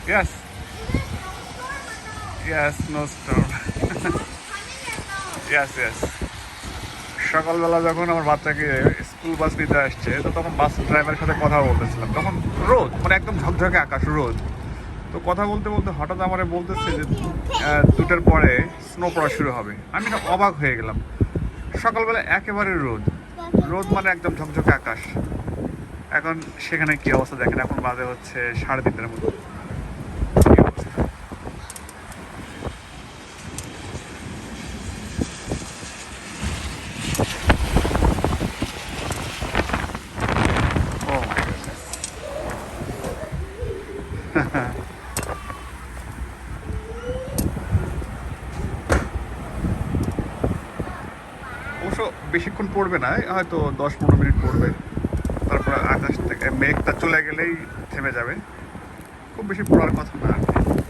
Yes, yes, snowstorm. Yes, yes. সকালবেলা যখন আমার বাচ্চাকে স্কুল বাস নিতে আসছে, তো তখন বাস ড্রাইভারের সাথে কথা বলতেছিলাম। তখন রোদ, মানে একদম ঝকঝকে আকাশ, রোদ। তো কথা বলতে বলতে হঠাৎ আমারে বলতেছে যে 2টার পরে স্নো পড়া শুরু হবে। আমি না অবাক হয়ে গেলাম। সকালবেলা একেবারে রোদ, রোদ মানে একদম ঝকঝকে আকাশ। এখন সেখানে কি অবস্থা দেখেন, এখন বাজে হচ্ছে 3:30টার মতো। কি অবস্থা! ও মাই গডনেস। অবশ্য বেশিক্ষণ পড়বে না, হয়তো 10-15 মিনিট পড়বে। তারপর আকাশ থেকে মেঘটা চলে গেলেই থেমে যাবে। খুব বেশি পড়ার কথা না আর কি।